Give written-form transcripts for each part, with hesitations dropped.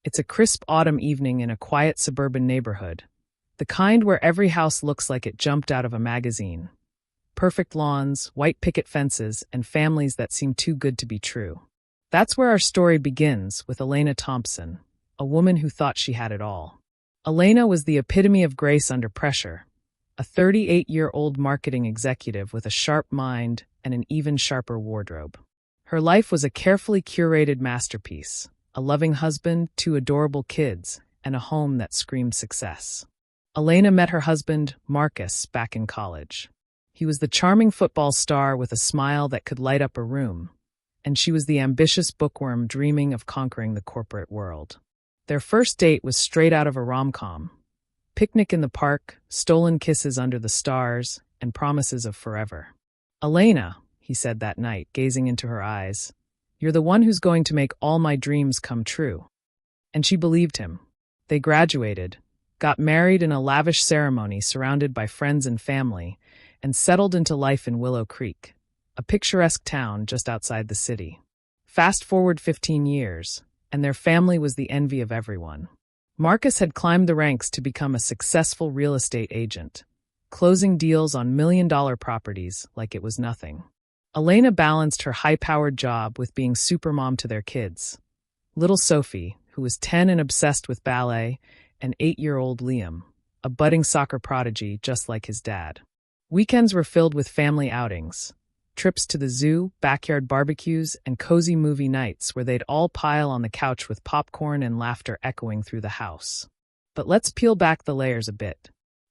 It's a crisp autumn evening in a quiet suburban neighborhood. The kind where every house looks like it jumped out of a magazine. Perfect lawns, white picket fences, and families that seem too good to be true. That's where our story begins, with Elena Thompson, a woman who thought she had it all. Elena was the epitome of grace under pressure, a 38-year-old marketing executive with a sharp mind and an even sharper wardrobe. Her life was a carefully curated masterpiece, a loving husband, two adorable kids, and a home that screamed success. Elena met her husband, Marcus, back in college. He was the charming football star with a smile that could light up a room, and she was the ambitious bookworm dreaming of conquering the corporate world. Their first date was straight out of a rom-com. Picnic in the park, stolen kisses under the stars, and promises of forever. "Elena," he said that night, gazing into her eyes, "you're the one who's going to make all my dreams come true." And she believed him. They graduated, got married in a lavish ceremony surrounded by friends and family, and settled into life in Willow Creek, a picturesque town just outside the city. Fast forward 15 years, and their family was the envy of everyone. Marcus had climbed the ranks to become a successful real estate agent, closing deals on million-dollar properties like it was nothing. Elena balanced her high-powered job with being supermom to their kids. Little Sophie, who was 10 and obsessed with ballet, and 8-year-old Liam, a budding soccer prodigy just like his dad. Weekends were filled with family outings, trips to the zoo, backyard barbecues, and cozy movie nights where they'd all pile on the couch with popcorn and laughter echoing through the house. But let's peel back the layers a bit.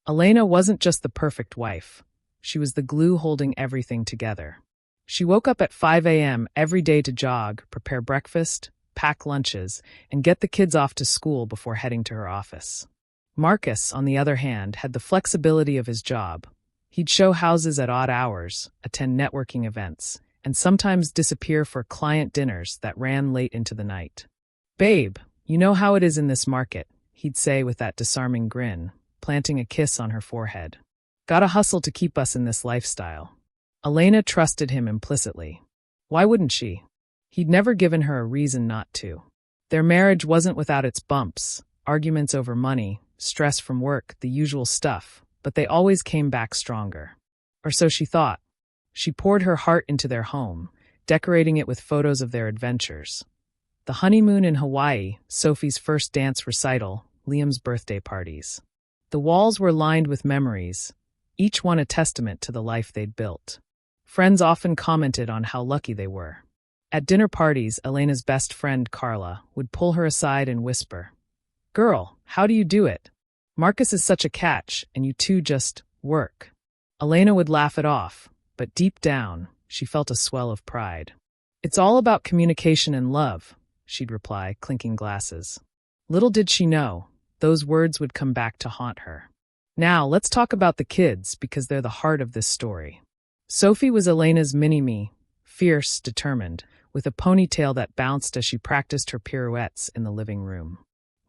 Elena wasn't just the perfect wife. She was the glue holding everything together. She woke up at 5 a.m. every day to jog, prepare breakfast, pack lunches, and get the kids off to school before heading to her office. Marcus, on the other hand, had the flexibility of his job. He'd show houses at odd hours, attend networking events, and sometimes disappear for client dinners that ran late into the night. "Babe, you know how it is in this market," he'd say with that disarming grin, planting a kiss on her forehead. "Gotta hustle to keep us in this lifestyle." Elena trusted him implicitly. Why wouldn't she? He'd never given her a reason not to. Their marriage wasn't without its bumps, arguments over money, stress from work, the usual stuff, but they always came back stronger. Or so she thought. She poured her heart into their home, decorating it with photos of their adventures. The honeymoon in Hawaii, Sophie's first dance recital, Liam's birthday parties. The walls were lined with memories, each one a testament to the life they'd built. Friends often commented on how lucky they were. At dinner parties, Elena's best friend, Carla, would pull her aside and whisper, "Girl, how do you do it? Marcus is such a catch, and you two just work." Elena would laugh it off, but deep down, she felt a swell of pride. "It's all about communication and love," she'd reply, clinking glasses. Little did she know, those words would come back to haunt her. Now, let's talk about the kids, because they're the heart of this story. Sophie was Elena's mini-me, fierce, determined, with a ponytail that bounced as she practiced her pirouettes in the living room.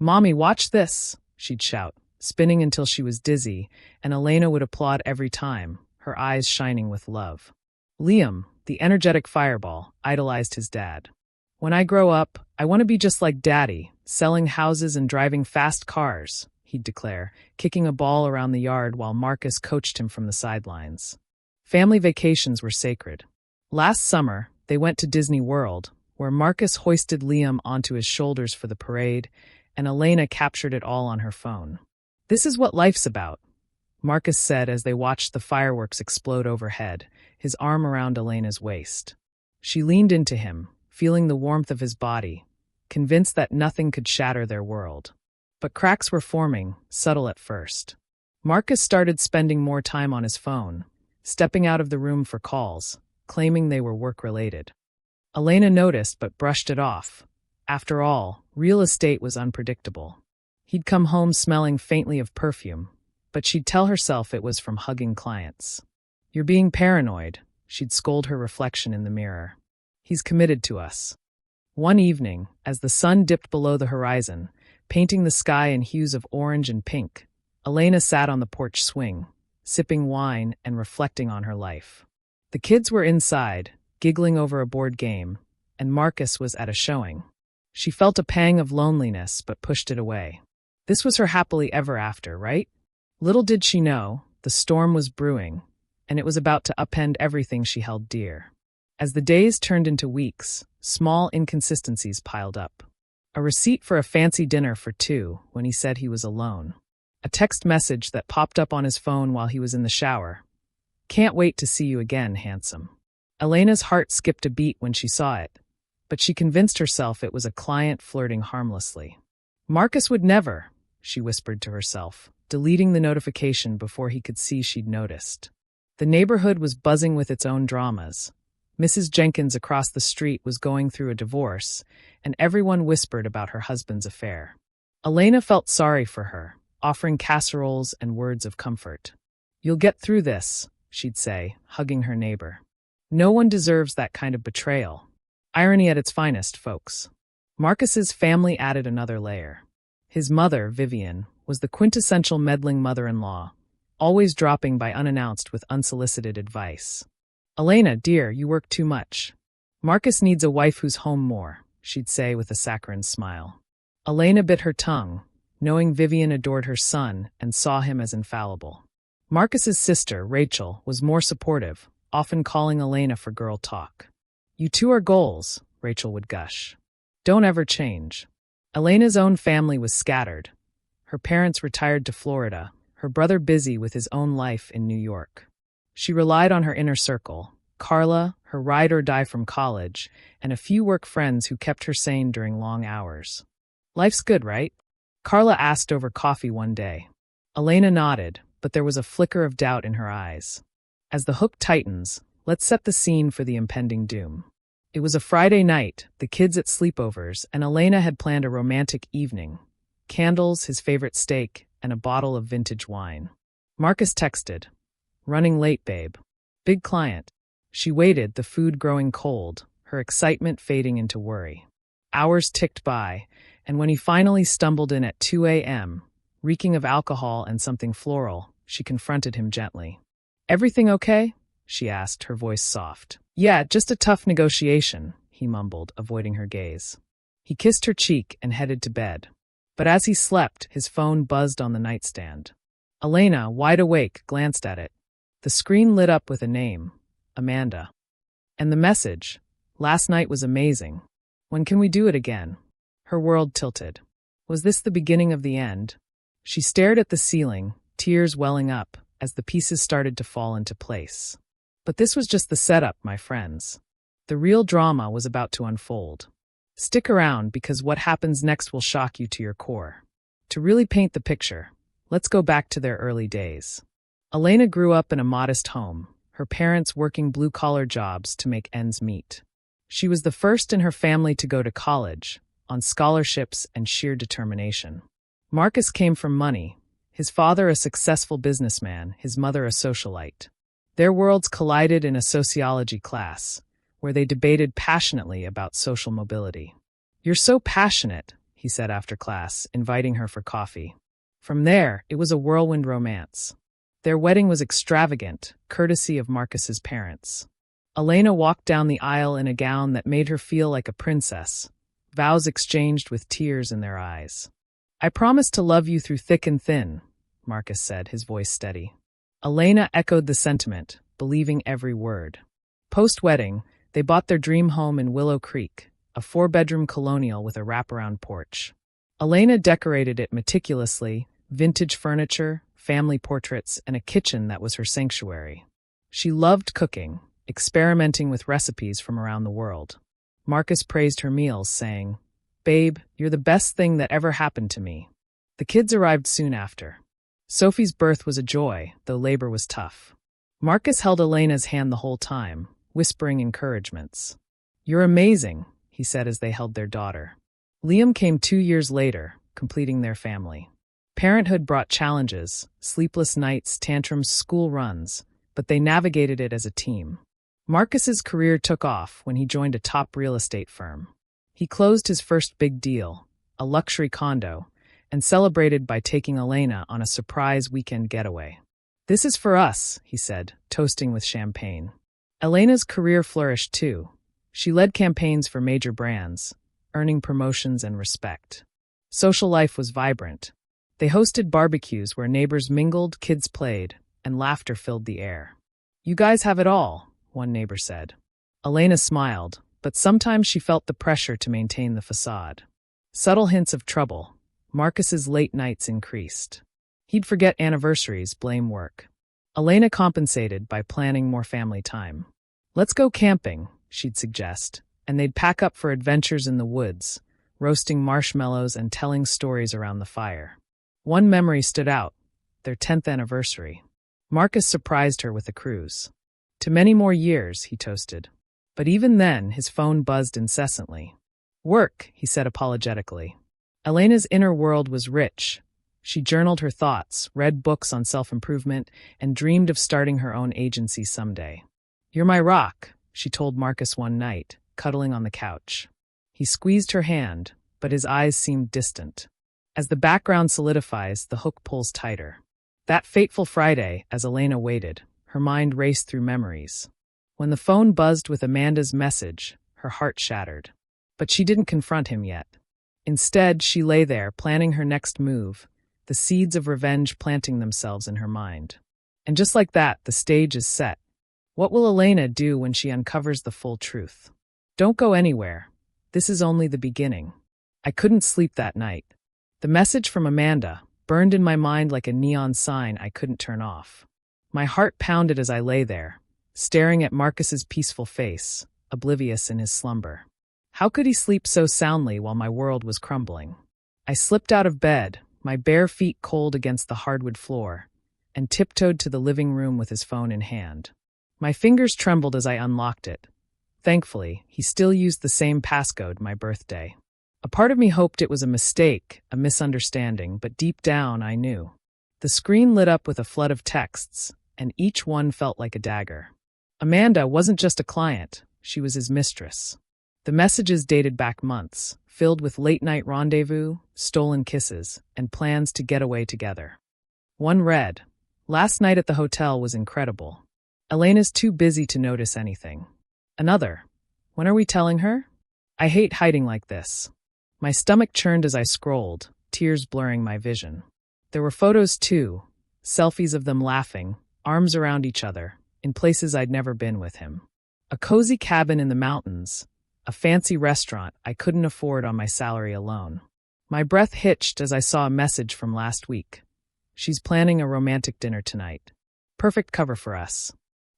"Mommy, watch this," she'd shout, spinning until she was dizzy, and Elena would applaud every time, her eyes shining with love. Liam, the energetic fireball, idolized his dad. "When I grow up, I want to be just like Daddy, selling houses and driving fast cars," he'd declare, kicking a ball around the yard while Marcus coached him from the sidelines. Family vacations were sacred. Last summer, they went to Disney World, where Marcus hoisted Liam onto his shoulders for the parade, and Elena captured it all on her phone. "This is what life's about," Marcus said as they watched the fireworks explode overhead, his arm around Elena's waist. She leaned into him, feeling the warmth of his body, convinced that nothing could shatter their world. But cracks were forming, subtle at first. Marcus started spending more time on his phone, stepping out of the room for calls, claiming they were work-related. Elena noticed but brushed it off. After all, real estate was unpredictable. He'd come home smelling faintly of perfume, but she'd tell herself it was from hugging clients. "You're being paranoid," she'd scold her reflection in the mirror. "He's committed to us." One evening, as the sun dipped below the horizon, painting the sky in hues of orange and pink, Elena sat on the porch swing, sipping wine and reflecting on her life. The kids were inside, giggling over a board game, and Marcus was at a showing. She felt a pang of loneliness but pushed it away. This was her happily ever after, right? Little did she know, the storm was brewing, and it was about to upend everything she held dear. As the days turned into weeks, small inconsistencies piled up. A receipt for a fancy dinner for two when he said he was alone. A text message that popped up on his phone while he was in the shower. Can't wait to see you again, handsome. Elena's heart skipped a beat when she saw it, but she convinced herself it was a client flirting harmlessly. Marcus would never, she whispered to herself, deleting the notification before he could see she'd noticed. The neighborhood was buzzing with its own dramas. Mrs. Jenkins across the street was going through a divorce, and everyone whispered about her husband's affair. Elena felt sorry for her, offering casseroles and words of comfort. You'll get through this, she'd say, hugging her neighbor. No one deserves that kind of betrayal. Irony at its finest, folks. Marcus's family added another layer. His mother, Vivian, was the quintessential meddling mother-in-law, always dropping by unannounced with unsolicited advice. Elena, dear, you work too much. Marcus needs a wife who's home more, she'd say with a saccharine smile. Elena bit her tongue, knowing Vivian adored her son and saw him as infallible. Marcus's sister, Rachel, was more supportive, often calling Elena for girl talk. You two are goals, Rachel would gush. Don't ever change. Elena's own family was scattered. Her parents retired to Florida, her brother busy with his own life in New York. She relied on her inner circle, Carla, her ride-or-die from college, and a few work friends who kept her sane during long hours. Life's good, right? Carla asked over coffee one day. Elena nodded, but there was a flicker of doubt in her eyes. As the hook tightens, let's set the scene for the impending doom. It was a Friday night, the kids at sleepovers, and Elena had planned a romantic evening. Candles, his favorite steak, and a bottle of vintage wine. Marcus texted. Running late, babe. Big client. She waited, the food growing cold, her excitement fading into worry. Hours ticked by, and when he finally stumbled in at 2 a.m., reeking of alcohol and something floral, she confronted him gently. Everything okay? She asked, her voice soft. Yeah, just a tough negotiation, he mumbled, avoiding her gaze. He kissed her cheek and headed to bed. But as he slept, his phone buzzed on the nightstand. Elena, wide awake, glanced at it. The screen lit up with a name, Amanda. And the message, last night was amazing. When can we do it again? Her world tilted. Was this the beginning of the end? She stared at the ceiling, tears welling up, as the pieces started to fall into place. But this was just the setup, my friends. The real drama was about to unfold. Stick around because what happens next will shock you to your core. To really paint the picture, let's go back to their early days. Elena grew up in a modest home, her parents working blue-collar jobs to make ends meet. She was the first in her family to go to college, on scholarships and sheer determination. Marcus came from money, his father a successful businessman, his mother a socialite. Their worlds collided in a sociology class, where they debated passionately about social mobility. You're so passionate, he said after class, inviting her for coffee. From there, it was a whirlwind romance. Their wedding was extravagant, courtesy of Marcus's parents. Elena walked down the aisle in a gown that made her feel like a princess, vows exchanged with tears in their eyes. I promise to love you through thick and thin, Marcus said, his voice steady. Elena echoed the sentiment, believing every word. Post-wedding, they bought their dream home in Willow Creek, a 4-bedroom colonial with a wraparound porch. Elena decorated it meticulously, vintage furniture, family portraits, and a kitchen that was her sanctuary. She loved cooking, experimenting with recipes from around the world. Marcus praised her meals, saying, Babe, you're the best thing that ever happened to me. The kids arrived soon after. Sophie's birth was a joy, though labor was tough. Marcus held Elena's hand the whole time, whispering encouragements. You're amazing, he said as they held their daughter. Liam came 2 years later, completing their family. Parenthood brought challenges, sleepless nights, tantrums, school runs, but they navigated it as a team. Marcus's career took off when he joined a top real estate firm. He closed his first big deal, a luxury condo, and celebrated by taking Elena on a surprise weekend getaway. This is for us, he said, toasting with champagne. Elena's career flourished too. She led campaigns for major brands, earning promotions and respect. Social life was vibrant. They hosted barbecues where neighbors mingled, kids played, and laughter filled the air. "You guys have it all," one neighbor said. Elena smiled, but sometimes she felt the pressure to maintain the facade. Subtle hints of trouble. Marcus's late nights increased. He'd forget anniversaries, blame work. Elena compensated by planning more family time. "Let's go camping," she'd suggest, and they'd pack up for adventures in the woods, roasting marshmallows and telling stories around the fire. One memory stood out, their 10th anniversary. Marcus surprised her with a cruise. "To many more years," he toasted. But even then, his phone buzzed incessantly. "Work," he said apologetically. Elena's inner world was rich. She journaled her thoughts, read books on self-improvement, and dreamed of starting her own agency someday. "You're my rock," she told Marcus one night, cuddling on the couch. He squeezed her hand, but his eyes seemed distant. As the background solidifies, the hook pulls tighter. That fateful Friday, as Elena waited, her mind raced through memories. When the phone buzzed with Amanda's message, her heart shattered. But she didn't confront him yet. Instead, she lay there, planning her next move, the seeds of revenge planting themselves in her mind. And just like that, the stage is set. What will Elena do when she uncovers the full truth? Don't go anywhere. This is only the beginning. I couldn't sleep that night. The message from Amanda burned in my mind like a neon sign I couldn't turn off. My heart pounded as I lay there, staring at Marcus's peaceful face, oblivious in his slumber. How could he sleep so soundly while my world was crumbling? I slipped out of bed, my bare feet cold against the hardwood floor, and tiptoed to the living room with his phone in hand. My fingers trembled as I unlocked it. Thankfully, he still used the same passcode, my birthday. A part of me hoped it was a mistake, a misunderstanding, but deep down I knew. The screen lit up with a flood of texts, and each one felt like a dagger. Amanda wasn't just a client, she was his mistress. The messages dated back months, filled with late-night rendezvous, stolen kisses, and plans to get away together. One read, "Last night at the hotel was incredible. Elena's too busy to notice anything." Another, "When are we telling her? I hate hiding like this." My stomach churned as I scrolled, tears blurring my vision. There were photos too, selfies of them laughing, arms around each other, in places I'd never been with him. A cozy cabin in the mountains, a fancy restaurant I couldn't afford on my salary alone. My breath hitched as I saw a message from last week. "She's planning a romantic dinner tonight. Perfect cover for us."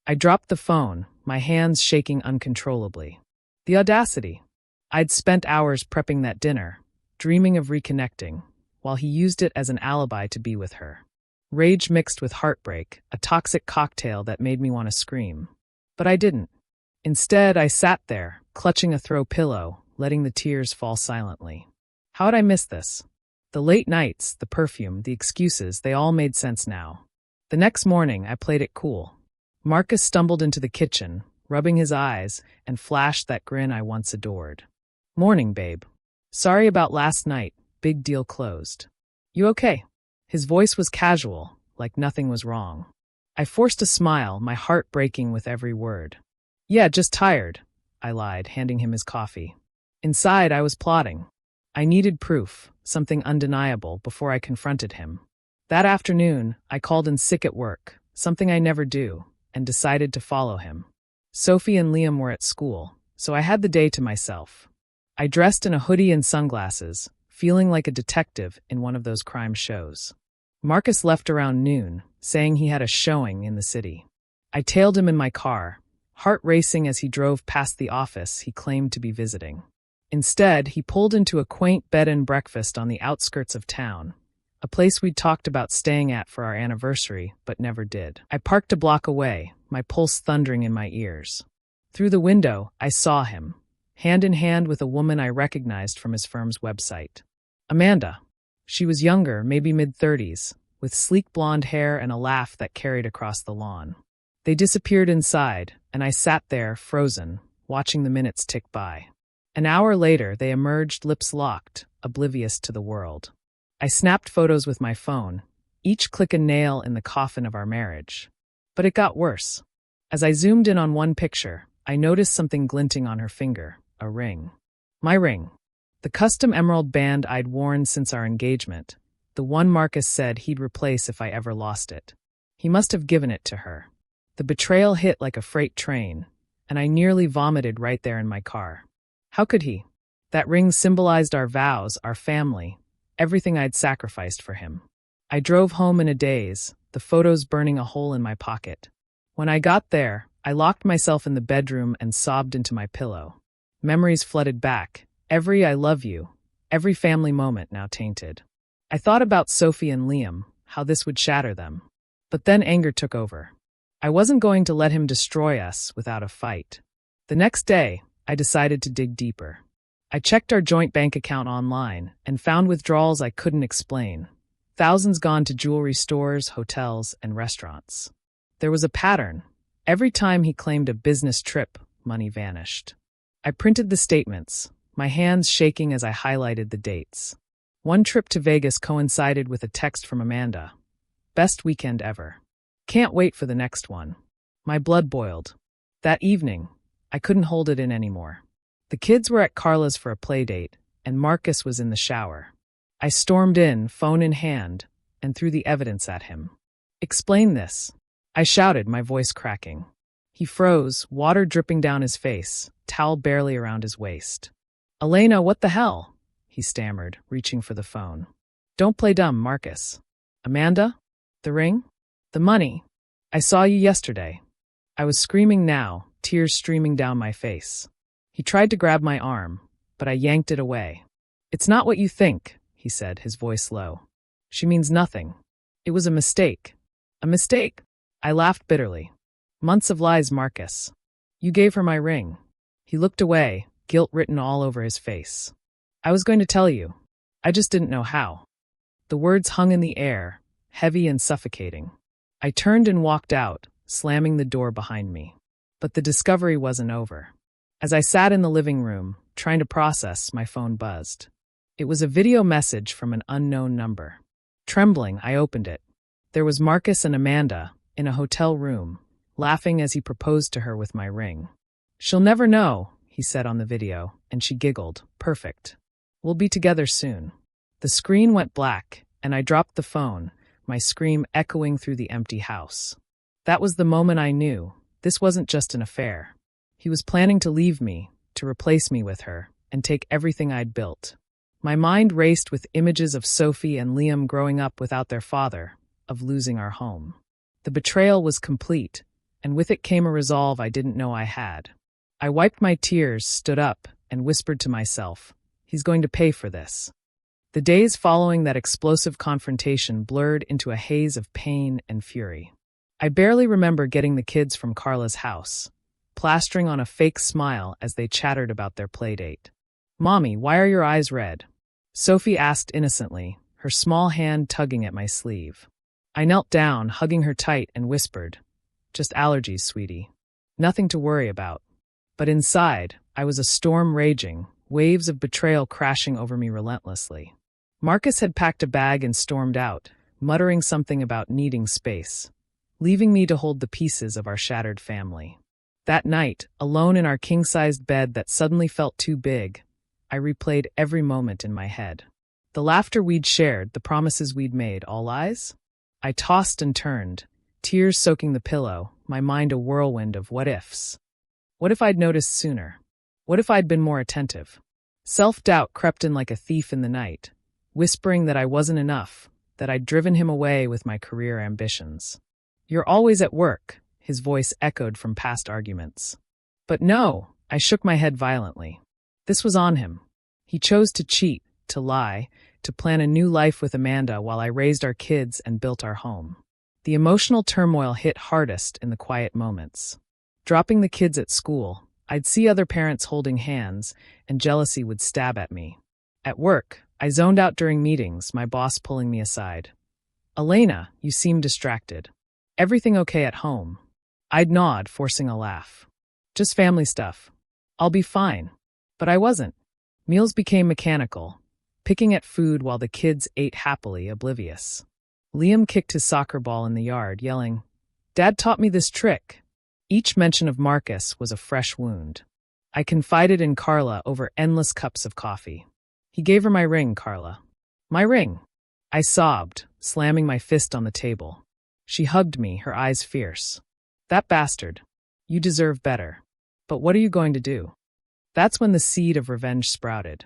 I dropped the phone, my hands shaking uncontrollably. The audacity. I'd spent hours prepping that dinner, dreaming of reconnecting, while he used it as an alibi to be with her. Rage mixed with heartbreak, a toxic cocktail that made me want to scream. But I didn't. Instead, I sat there, clutching a throw pillow, letting the tears fall silently. How'd I miss this? The late nights, the perfume, the excuses, they all made sense now. The next morning, I played it cool. Marcus stumbled into the kitchen, rubbing his eyes, and flashed that grin I once adored. "Morning, babe. Sorry about last night, big deal closed. You okay?" His voice was casual, like nothing was wrong. I forced a smile, my heart breaking with every word. "Yeah, just tired," I lied, handing him his coffee. Inside, I was plotting. I needed proof, something undeniable, before I confronted him. That afternoon, I called in sick at work, something I never do, and decided to follow him. Sophie and Liam were at school, so I had the day to myself. I dressed in a hoodie and sunglasses, feeling like a detective in one of those crime shows. Marcus left around noon, saying he had a showing in the city. I tailed him in my car, heart racing as he drove past the office he claimed to be visiting. Instead, he pulled into a quaint bed and breakfast on the outskirts of town, a place we'd talked about staying at for our anniversary, but never did. I parked a block away, my pulse thundering in my ears. Through the window, I saw him, hand in hand with a woman I recognized from his firm's website. Amanda. She was younger, maybe mid-30s, with sleek blonde hair and a laugh that carried across the lawn. They disappeared inside, and I sat there, frozen, watching the minutes tick by. An hour later, they emerged, lips locked, oblivious to the world. I snapped photos with my phone, each click a nail in the coffin of our marriage. But it got worse. As I zoomed in on one picture, I noticed something glinting on her finger, a ring. My ring. The custom emerald band I'd worn since our engagement, the one Marcus said he'd replace if I ever lost it. He must have given it to her. The betrayal hit like a freight train, and I nearly vomited right there in my car. How could he? That ring symbolized our vows, our family, everything I'd sacrificed for him. I drove home in a daze, the photos burning a hole in my pocket. When I got there, I locked myself in the bedroom and sobbed into my pillow. Memories flooded back, every I love you, every family moment now tainted. I thought about Sophie and Liam, how this would shatter them. But then anger took over. I wasn't going to let him destroy us without a fight. The next day, I decided to dig deeper. I checked our joint bank account online and found withdrawals I couldn't explain. Thousands gone to jewelry stores, hotels, and restaurants. There was a pattern. Every time he claimed a business trip, money vanished. I printed the statements, my hands shaking as I highlighted the dates. One trip to Vegas coincided with a text from Amanda. Best weekend ever. Can't wait for the next one. My blood boiled. That evening, I couldn't hold it in anymore. The kids were at Carla's for a play date, and Marcus was in the shower. I stormed in, phone in hand, and threw the evidence at him. Explain this. I shouted, my voice cracking. He froze, water dripping down his face, towel barely around his waist. Elena, what the hell? He stammered, reaching for the phone. Don't play dumb, Marcus. Amanda? The ring? The money? I saw you yesterday. I was screaming now, tears streaming down my face. He tried to grab my arm, but I yanked it away. It's not what you think, he said, his voice low. She means nothing. It was a mistake. A mistake? I laughed bitterly. Months of lies, Marcus. You gave her my ring. He looked away, guilt written all over his face. I was going to tell you. I just didn't know how. The words hung in the air, heavy and suffocating. I turned and walked out, slamming the door behind me. But the discovery wasn't over. As I sat in the living room, trying to process, my phone buzzed. It was a video message from an unknown number. Trembling, I opened it. There was Marcus and Amanda, in a hotel room, laughing as he proposed to her with my ring. She'll never know, he said on the video, and she giggled. Perfect. We'll be together soon. The screen went black, and I dropped the phone, my scream echoing through the empty house. That was the moment I knew. This wasn't just an affair. He was planning to leave me, to replace me with her, and take everything I'd built. My mind raced with images of Sophie and Liam growing up without their father, of losing our home. The betrayal was complete, and with it came a resolve I didn't know I had. I wiped my tears, stood up, and whispered to myself, he's going to pay for this. The days following that explosive confrontation blurred into a haze of pain and fury. I barely remember getting the kids from Carla's house, plastering on a fake smile as they chattered about their playdate. Mommy, why are your eyes red? Sophie asked innocently, her small hand tugging at my sleeve. I knelt down, hugging her tight, and whispered, just allergies, sweetie. Nothing to worry about. But inside, I was a storm raging, waves of betrayal crashing over me relentlessly. Marcus had packed a bag and stormed out, muttering something about needing space, leaving me to hold the pieces of our shattered family. That night, alone in our king-sized bed that suddenly felt too big, I replayed every moment in my head. The laughter we'd shared, the promises we'd made, all lies? I tossed and turned, tears soaking the pillow, my mind a whirlwind of what-ifs. What if I'd noticed sooner? What if I'd been more attentive? Self-doubt crept in like a thief in the night, whispering that I wasn't enough, that I'd driven him away with my career ambitions. You're always at work, his voice echoed from past arguments. But no, I shook my head violently. This was on him. He chose to cheat, to lie, to plan a new life with Amanda while I raised our kids and built our home. The emotional turmoil hit hardest in the quiet moments. Dropping the kids at school, I'd see other parents holding hands, and jealousy would stab at me. At work, I zoned out during meetings, my boss pulling me aside. Elena, you seem distracted. Everything okay at home? I'd nod, forcing a laugh. Just family stuff. I'll be fine. But I wasn't. Meals became mechanical, picking at food while the kids ate happily, oblivious. Liam kicked his soccer ball in the yard, yelling, Dad taught me this trick. Each mention of Marcus was a fresh wound. I confided in Carla over endless cups of coffee. He gave her my ring, Carla. My ring. I sobbed, slamming my fist on the table. She hugged me, her eyes fierce. That bastard. You deserve better. But what are you going to do? That's when the seed of revenge sprouted.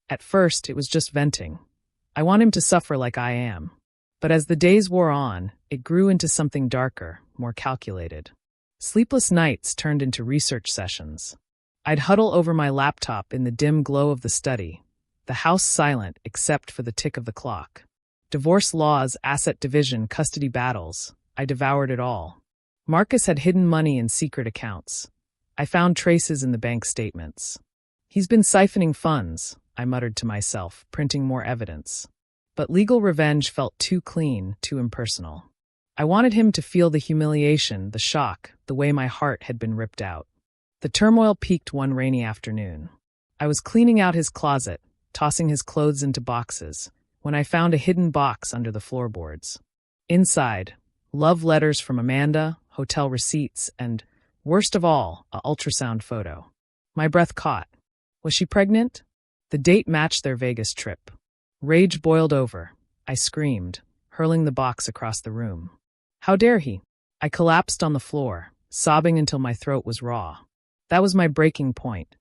At first, it was just venting. I want him to suffer like I am. But as the days wore on, it grew into something darker, more calculated. Sleepless nights turned into research sessions. I'd huddle over my laptop in the dim glow of the study, the house silent except for the tick of the clock. Divorce laws, asset division, custody battles. I devoured it all. Marcus had hidden money in secret accounts. I found traces in the bank statements. He's been siphoning funds, I muttered to myself, printing more evidence. But legal revenge felt too clean, too impersonal. I wanted him to feel the humiliation, the shock, the way my heart had been ripped out. The turmoil peaked one rainy afternoon. I was cleaning out his closet, tossing his clothes into boxes, when I found a hidden box under the floorboards. Inside, love letters from Amanda, hotel receipts, and, worst of all, an ultrasound photo. My breath caught. Was she pregnant? The date matched their Vegas trip. Rage boiled over. I screamed, hurling the box across the room. How dare he? I collapsed on the floor, sobbing until my throat was raw. That was my breaking point.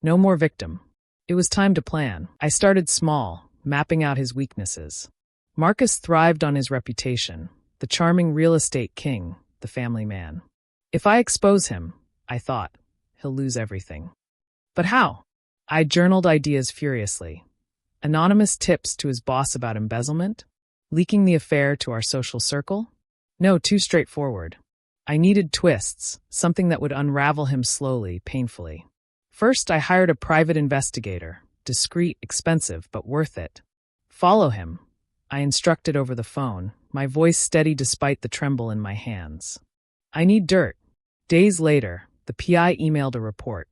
No more victim. It was time to plan. I started small, mapping out his weaknesses. Marcus thrived on his reputation, the charming real estate king, the family man. If I expose him, I thought, he'll lose everything. But how? I journaled ideas furiously. Anonymous tips to his boss about embezzlement? Leaking the affair to our social circle? No, too straightforward. I needed twists, something that would unravel him slowly, painfully. First, I hired a private investigator, discreet, expensive, but worth it. Follow him, I instructed over the phone, my voice steady despite the tremble in my hands. I need dirt. Days later, the PI emailed a report.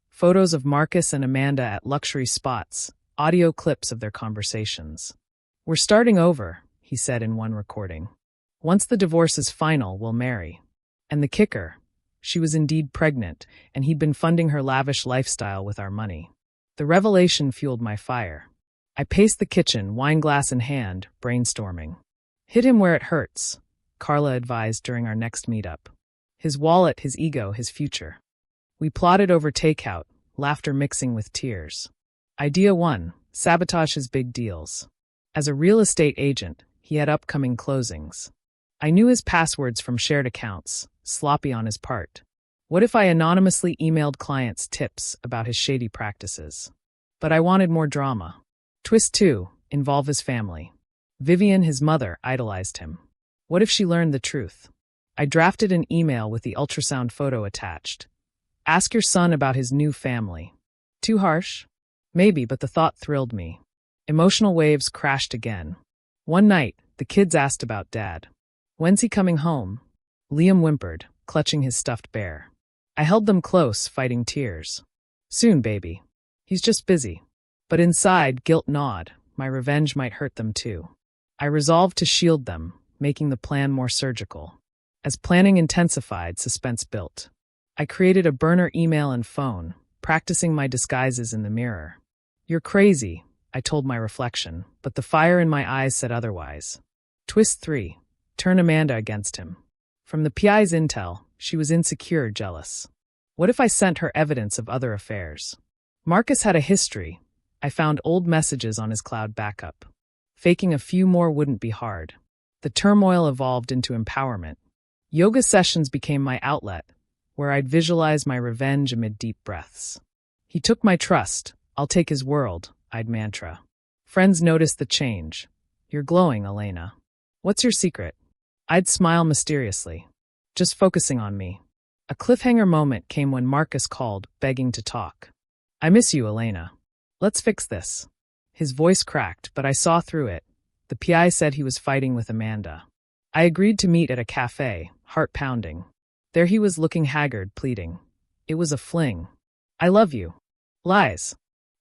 Photos of Marcus and Amanda at luxury spots, audio clips of their conversations. We're starting over, he said in one recording. Once the divorce is final, we'll marry. And the kicker, she was indeed pregnant, and he'd been funding her lavish lifestyle with our money. The revelation fueled my fire. I paced the kitchen, wineglass in hand, brainstorming. Hit him where it hurts, Carla advised during our next meetup. His wallet, his ego, his future. We plotted over takeout, laughter mixing with tears. Idea 1, sabotage his big deals. As a real estate agent, he had upcoming closings. I knew his passwords from shared accounts, sloppy on his part. What if I anonymously emailed clients tips about his shady practices? But I wanted more drama. Twist 2, involve his family. Vivian, his mother, idolized him. What if she learned the truth? I drafted an email with the ultrasound photo attached. Ask your son about his new family. Too harsh? Maybe, but the thought thrilled me. Emotional waves crashed again. One night, the kids asked about Dad. When's he coming home? Liam whimpered, clutching his stuffed bear. I held them close, fighting tears. Soon, baby. He's just busy. But inside, guilt gnawed. My revenge might hurt them too. I resolved to shield them, making the plan more surgical. As planning intensified, suspense built. I created a burner email and phone, practicing my disguises in the mirror. You're crazy, I told my reflection, but the fire in my eyes said otherwise. Twist 3. Turn Amanda against him. From the PI's intel, she was insecure, jealous. What if I sent her evidence of other affairs? Marcus had a history. I found old messages on his cloud backup. Faking a few more wouldn't be hard. The turmoil evolved into empowerment. Yoga sessions became my outlet, where I'd visualize my revenge amid deep breaths. He took my trust. I'll take his world, I'd mantra. Friends noticed the change. You're glowing, Elena. What's your secret? I'd smile mysteriously. Just focusing on me. A cliffhanger moment came when Marcus called, begging to talk. I miss you, Elena. Let's fix this. His voice cracked, but I saw through it. The PI said he was fighting with Amanda. I agreed to meet at a cafe, heart pounding. There he was looking haggard, pleading. It was a fling. I love you. Lies.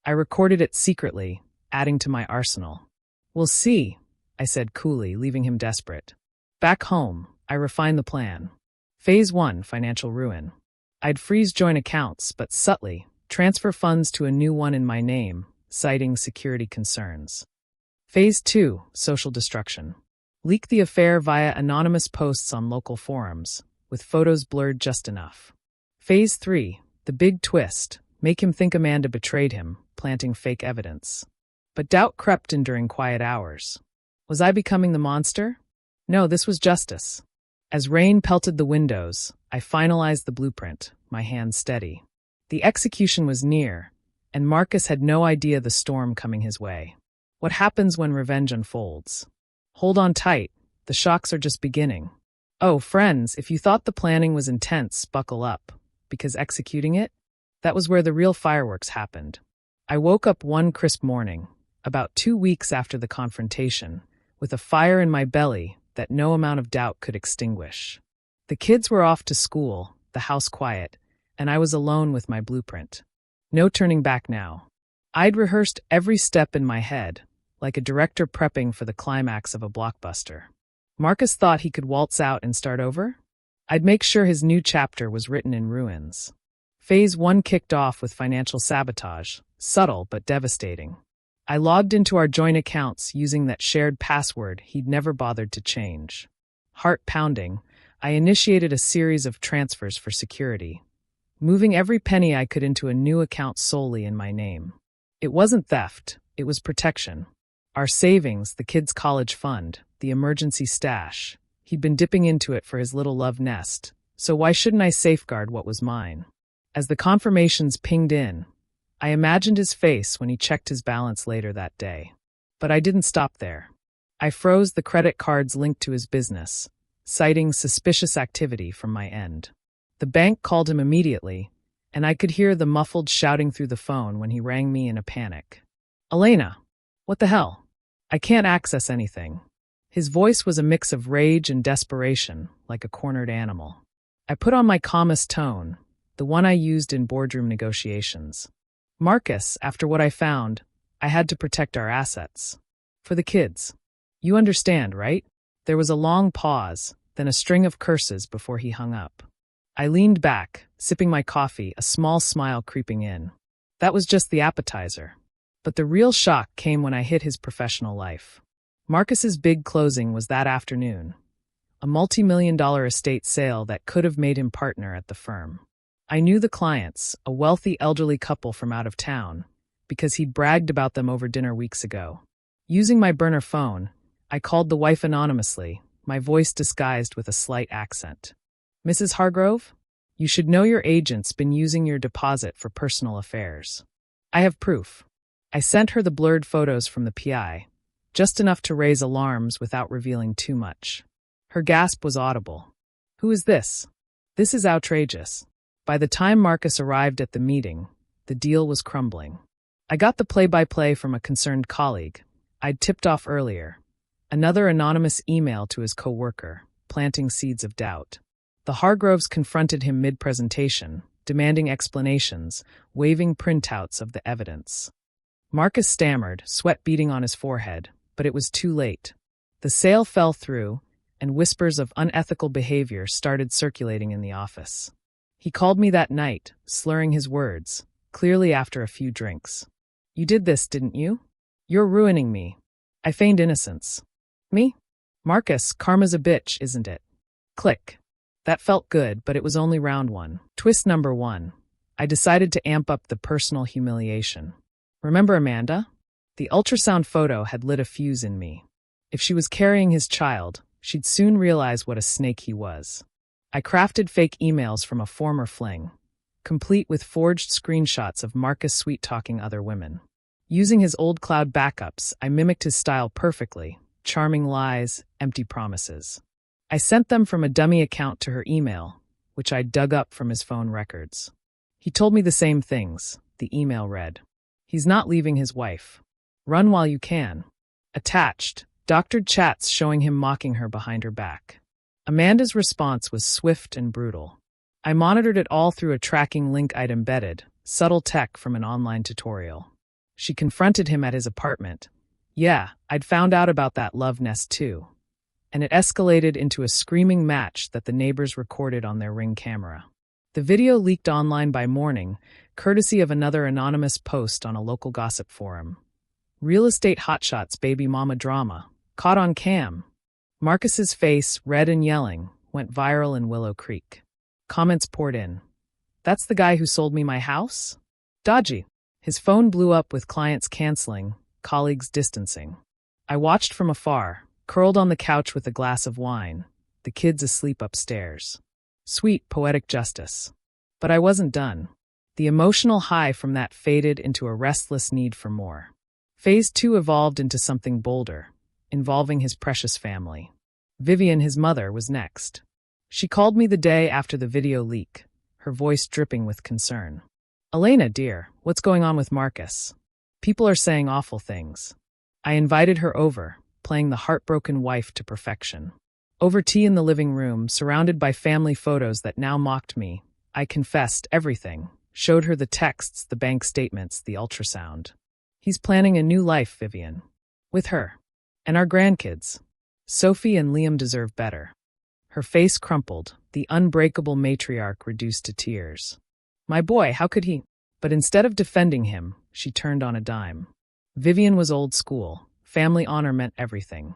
I recorded it secretly, adding to my arsenal. We'll see, I said coolly, leaving him desperate. Back home, I refined the plan. Phase 1, financial ruin. I'd freeze joint accounts, but subtly, transfer funds to a new one in my name, citing security concerns. Phase 2, social destruction. Leak the affair via anonymous posts on local forums, with photos blurred just enough. Phase 3, the big twist. Make him think Amanda betrayed him, planting fake evidence. But doubt crept in during quiet hours. Was I becoming the monster? No, this was justice. As rain pelted the windows, I finalized the blueprint, my hands steady. The execution was near, and Marcus had no idea the storm coming his way. What happens when revenge unfolds? Hold on tight, the shocks are just beginning. Oh, friends, if you thought the planning was intense, buckle up, because executing it? That was where the real fireworks happened. I woke up one crisp morning, about 2 weeks after the confrontation, with a fire in my belly that no amount of doubt could extinguish. The kids were off to school, the house quiet, and I was alone with my blueprint. No turning back now. I'd rehearsed every step in my head, like a director prepping for the climax of a blockbuster. Marcus thought he could waltz out and start over? I'd make sure his new chapter was written in ruins. Phase 1 kicked off with financial sabotage, subtle but devastating. I logged into our joint accounts using that shared password he'd never bothered to change. Heart pounding, I initiated a series of transfers for security, moving every penny I could into a new account solely in my name. It wasn't theft, it was protection. Our savings, the kids' college fund, the emergency stash. He'd been dipping into it for his little love nest, so why shouldn't I safeguard what was mine? As the confirmations pinged in, I imagined his face when he checked his balance later that day. But I didn't stop there. I froze the credit cards linked to his business, citing suspicious activity from my end. The bank called him immediately, and I could hear the muffled shouting through the phone when he rang me in a panic. Elena, what the hell? I can't access anything. His voice was a mix of rage and desperation, like a cornered animal. I put on my calmest tone, the one I used in boardroom negotiations. Marcus, after what I found, I had to protect our assets. For the kids. You understand, right? There was a long pause, then a string of curses before he hung up. I leaned back, sipping my coffee, a small smile creeping in. That was just the appetizer. But the real shock came when I hit his professional life. Marcus's big closing was that afternoon. A multi-million-dollar estate sale that could have made him partner at the firm. I knew the clients, a wealthy elderly couple from out of town, because he'd bragged about them over dinner weeks ago. Using my burner phone, I called the wife anonymously, my voice disguised with a slight accent. Mrs. Hargrove? You should know your agent's been using your deposit for personal affairs. I have proof. I sent her the blurred photos from the PI, just enough to raise alarms without revealing too much. Her gasp was audible. Who is this? This is outrageous. By the time Marcus arrived at the meeting, the deal was crumbling. I got the play-by-play from a concerned colleague I'd tipped off earlier. Another anonymous email to his co-worker, planting seeds of doubt. The Hargroves confronted him mid-presentation, demanding explanations, waving printouts of the evidence. Marcus stammered, sweat beading on his forehead, but it was too late. The sale fell through, and whispers of unethical behavior started circulating in the office. He called me that night, slurring his words, clearly after a few drinks. You did this, didn't you? You're ruining me. I feigned innocence. Me? Marcus, karma's a bitch, isn't it? Click. That felt good, but it was only round one. Twist number 1. I decided to amp up the personal humiliation. Remember Amanda? The ultrasound photo had lit a fuse in me. If she was carrying his child, she'd soon realize what a snake he was. I crafted fake emails from a former fling, complete with forged screenshots of Marcus sweet-talking other women. Using his old cloud backups, I mimicked his style perfectly, charming lies, empty promises. I sent them from a dummy account to her email, which I dug up from his phone records. He told me the same things, the email read. He's not leaving his wife. Run while you can. Attached, doctored chats showing him mocking her behind her back. Amanda's response was swift and brutal. I monitored it all through a tracking link I'd embedded, subtle tech from an online tutorial. She confronted him at his apartment. Yeah, I'd found out about that love nest too. And it escalated into a screaming match that the neighbors recorded on their Ring camera. The video leaked online by morning, courtesy of another anonymous post on a local gossip forum. Real estate hotshots baby mama drama, caught on cam. Marcus's face, red and yelling, went viral in Willow Creek. Comments poured in. That's the guy who sold me my house? Dodgy. His phone blew up with clients canceling, colleagues distancing. I watched from afar, curled on the couch with a glass of wine, the kids asleep upstairs. Sweet, poetic justice. But I wasn't done. The emotional high from that faded into a restless need for more. Phase 2 evolved into something bolder, involving his precious family. Vivian, his mother, was next. She called me the day after the video leak, her voice dripping with concern. Elena, dear, what's going on with Marcus? People are saying awful things. I invited her over, playing the heartbroken wife to perfection. Over tea in the living room, surrounded by family photos that now mocked me, I confessed everything, showed her the texts, the bank statements, the ultrasound. He's planning a new life, Vivian. With her. And our grandkids. Sophie and Liam deserve better. Her face crumpled, the unbreakable matriarch reduced to tears. My boy, how could he? But instead of defending him, she turned on a dime. Vivian was old school. Family honor meant everything.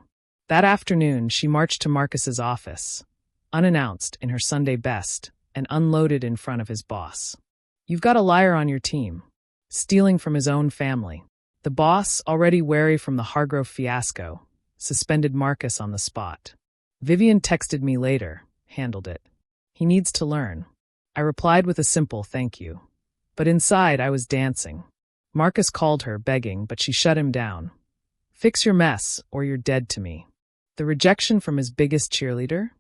That afternoon, she marched to Marcus's office, unannounced in her Sunday best, and unloaded in front of his boss. You've got a liar on your team, stealing from his own family. The boss, already wary from the Hargrove fiasco, suspended Marcus on the spot. Vivian texted me later, handled it. He needs to learn. I replied with a simple thank you. But inside, I was dancing. Marcus called her, begging, but she shut him down. Fix your mess, or you're dead to me. The rejection from his biggest cheerleader?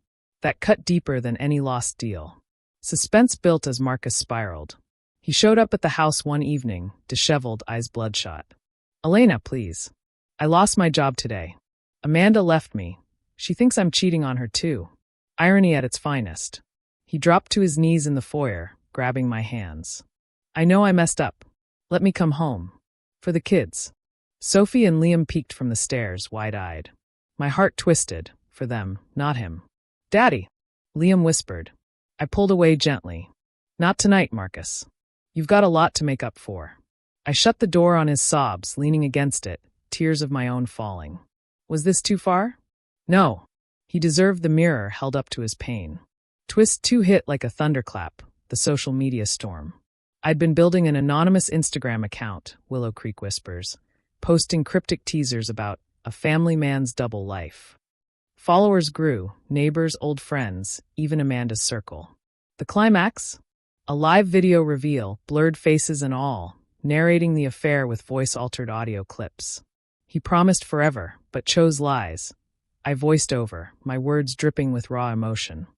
That cut deeper than any lost deal. Suspense built as Marcus spiraled. He showed up at the house one evening, disheveled, eyes bloodshot. Elena, please. I lost my job today. Amanda left me. She thinks I'm cheating on her too. Irony at its finest. He dropped to his knees in the foyer, grabbing my hands. I know I messed up. Let me come home. For the kids. Sophie and Liam peeked from the stairs, wide-eyed. My heart twisted, for them, not him. Daddy, Liam whispered. I pulled away gently. Not tonight, Marcus. You've got a lot to make up for. I shut the door on his sobs, leaning against it, tears of my own falling. Was this too far? No. He deserved the mirror held up to his pain. Twist 2 hit like a thunderclap, the social media storm. I'd been building an anonymous Instagram account, Willow Creek Whispers, posting cryptic teasers about a family man's double life. Followers grew, neighbors, old friends, even Amanda's circle. The climax? A live video reveal, blurred faces and all, narrating the affair with voice-altered audio clips. He promised forever, but chose lies. I voiced over, my words dripping with raw emotion.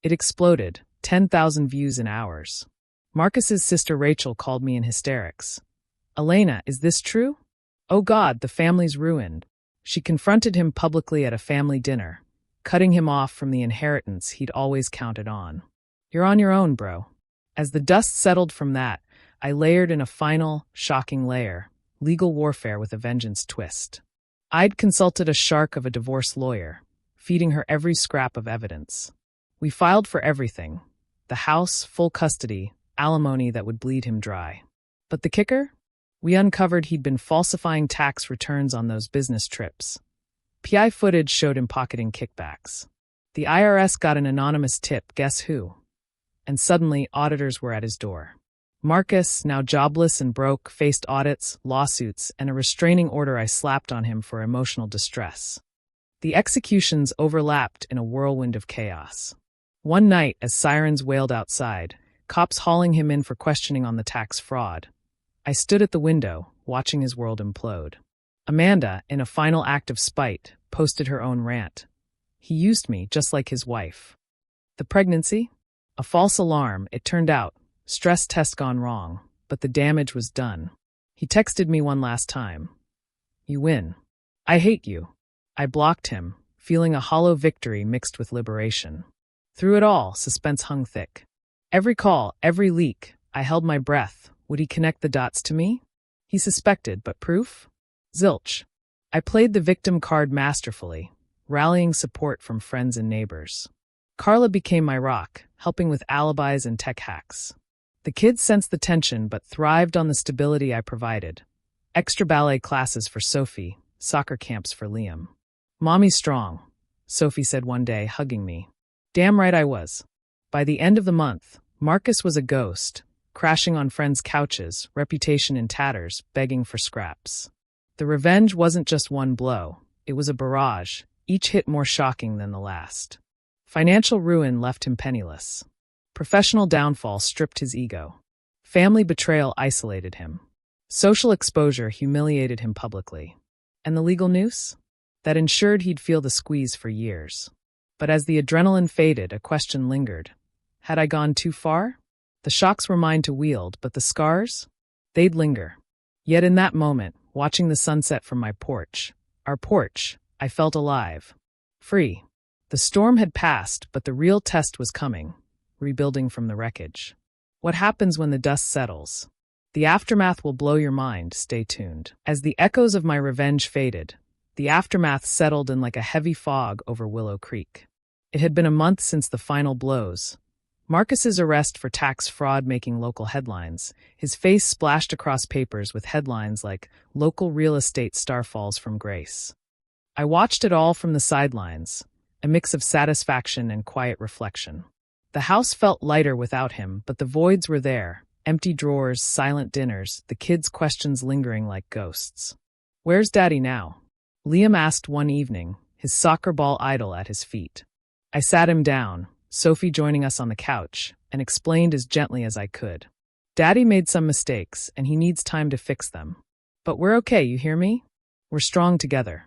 It exploded, 10,000 views in hours. Marcus's sister Rachel called me in hysterics. Elena, is this true? Oh God, the family's ruined. She confronted him publicly at a family dinner, cutting him off from the inheritance he'd always counted on. You're on your own, bro. As the dust settled from that, I layered in a final, shocking layer, legal warfare with a vengeance twist. I'd consulted a shark of a divorce lawyer, feeding her every scrap of evidence. We filed for everything. The house, full custody, alimony that would bleed him dry. But the kicker? We uncovered he'd been falsifying tax returns on those business trips. PI footage showed him pocketing kickbacks. The IRS got an anonymous tip, guess who? And suddenly, auditors were at his door. Marcus, now jobless and broke, faced audits, lawsuits, and a restraining order I slapped on him for emotional distress. The executions overlapped in a whirlwind of chaos. One night, as sirens wailed outside, cops hauling him in for questioning on the tax fraud, I stood at the window, watching his world implode. Amanda, in a final act of spite, posted her own rant. He used me just like his wife. The pregnancy? A false alarm, it turned out. Stress test gone wrong, but the damage was done. He texted me one last time. You win. I hate you. I blocked him, feeling a hollow victory mixed with liberation. Through it all, suspense hung thick. Every call, every leak, I held my breath. Would he connect the dots to me? He suspected, but proof? Zilch. I played the victim card masterfully, rallying support from friends and neighbors. Carla became my rock, helping with alibis and tech hacks. The kids sensed the tension but thrived on the stability I provided. Extra ballet classes for Sophie, soccer camps for Liam. "Mommy's strong," Sophie said one day, hugging me. Damn right I was. By the end of the month, Marcus was a ghost, crashing on friends' couches, reputation in tatters, begging for scraps. The revenge wasn't just one blow, it was a barrage, each hit more shocking than the last. Financial ruin left him penniless. Professional downfall stripped his ego. Family betrayal isolated him. Social exposure humiliated him publicly. And the legal noose? That ensured he'd feel the squeeze for years. But as the adrenaline faded, a question lingered. Had I gone too far? The shocks were mine to wield, but the scars? They'd linger. Yet in that moment, watching the sunset from my porch, our porch, I felt alive. Free. The storm had passed, but the real test was coming, rebuilding from the wreckage. What happens when the dust settles? The aftermath will blow your mind, stay tuned. As the echoes of my revenge faded, the aftermath settled in like a heavy fog over Willow Creek. It had been a month since the final blows. Marcus's arrest for tax fraud making local headlines, his face splashed across papers with headlines like "Local Real Estate Star Falls from Grace." I watched it all from the sidelines, a mix of satisfaction and quiet reflection. The house felt lighter without him, but the voids were there, empty drawers, silent dinners, the kids' questions lingering like ghosts. "Where's Daddy now?" Liam asked one evening, his soccer ball idle at his feet. I sat him down, Sophie joining us on the couch, and explained as gently as I could. "Daddy made some mistakes, and he needs time to fix them. But we're okay, you hear me? We're strong together."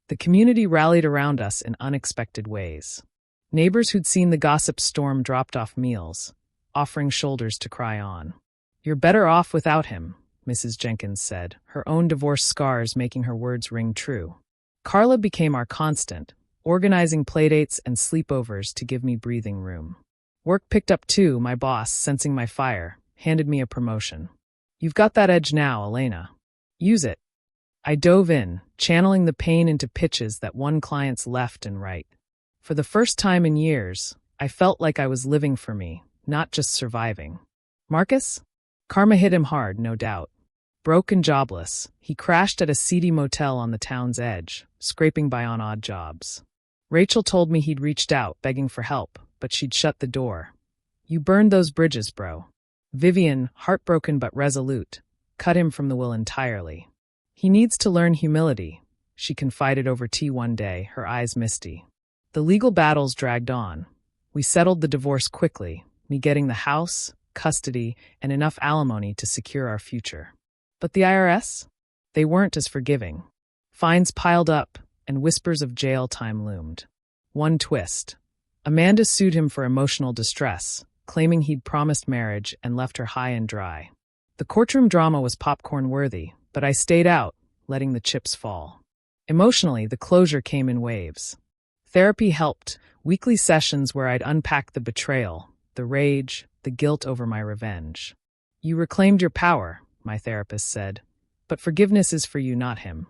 The community rallied around us in unexpected ways. Neighbors who'd seen the gossip storm dropped off meals, offering shoulders to cry on. "You're better off without him," Mrs. Jenkins said, her own divorce scars making her words ring true. Carla became our constant, organizing playdates and sleepovers to give me breathing room. Work picked up too. My boss, sensing my fire, handed me a promotion. "You've got that edge now, Elena. Use it." I dove in, channeling the pain into pitches that won clients left and right. For the first time in years, I felt like I was living for me, not just surviving. Marcus? Karma hit him hard, no doubt. Broke and jobless, he crashed at a seedy motel on the town's edge, scraping by on odd jobs. Rachel told me he'd reached out, begging for help, but she'd shut the door. "You burned those bridges, bro." Vivian, heartbroken but resolute, cut him from the will entirely. "He needs to learn humility," she confided over tea one day, her eyes misty. The legal battles dragged on. We settled the divorce quickly, me getting the house, custody, and enough alimony to secure our future. But the IRS? They weren't as forgiving. Fines piled up, and whispers of jail time loomed. One twist. Amanda sued him for emotional distress, claiming he'd promised marriage and left her high and dry. The courtroom drama was popcorn-worthy, but I stayed out, letting the chips fall. Emotionally, the closure came in waves. Therapy helped, weekly sessions where I'd unpack the betrayal, the rage, the guilt over my revenge. "You reclaimed your power," my therapist said, "but forgiveness is for you, not him."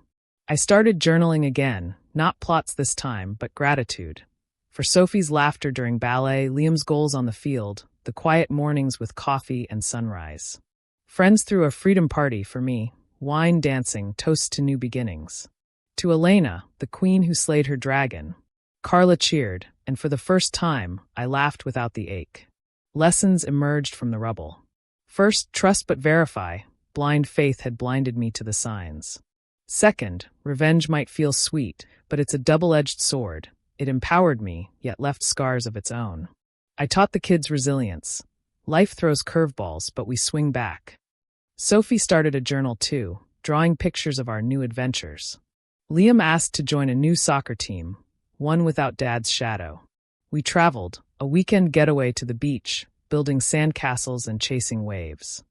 I started journaling again, not plots this time, but gratitude. For Sophie's laughter during ballet, Liam's goals on the field, the quiet mornings with coffee and sunrise. Friends threw a freedom party for me, wine dancing, toasts to new beginnings. To Elena, the queen who slayed her dragon. Carla cheered, and for the first time, I laughed without the ache. Lessons emerged from the rubble. First, trust but verify. Blind faith had blinded me to the signs. Second, revenge might feel sweet, but it's a double-edged sword. It empowered me, yet left scars of its own. I taught the kids resilience. Life throws curveballs, but we swing back. Sophie started a journal too, drawing pictures of our new adventures. Liam asked to join a new soccer team, one without Dad's shadow. We traveled, a weekend getaway to the beach, building sandcastles and chasing waves.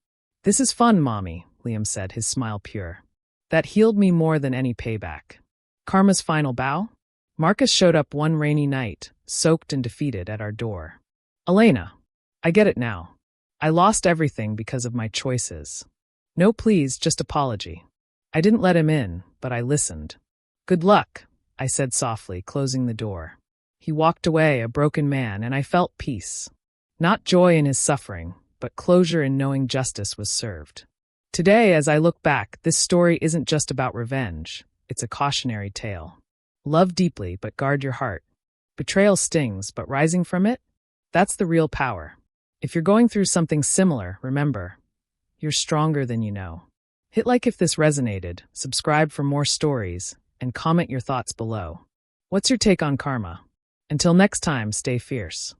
"This is fun, Mommy," Liam said, his smile pure. That healed me more than any payback. Karma's final bow? Marcus showed up one rainy night, soaked and defeated, at our door. "Elena, I get it now. I lost everything because of my choices." "No please, just apology." I didn't let him in, but I listened. "Good luck," I said softly, closing the door. He walked away a broken man, and I felt peace. Not joy in his suffering, but closure in knowing justice was served. Today, as I look back, this story isn't just about revenge. It's a cautionary tale. Love deeply, but guard your heart. Betrayal stings, but rising from it? That's the real power. If you're going through something similar, remember, you're stronger than you know. Hit like if this resonated, subscribe for more stories, and comment your thoughts below. What's your take on karma? Until next time, stay fierce.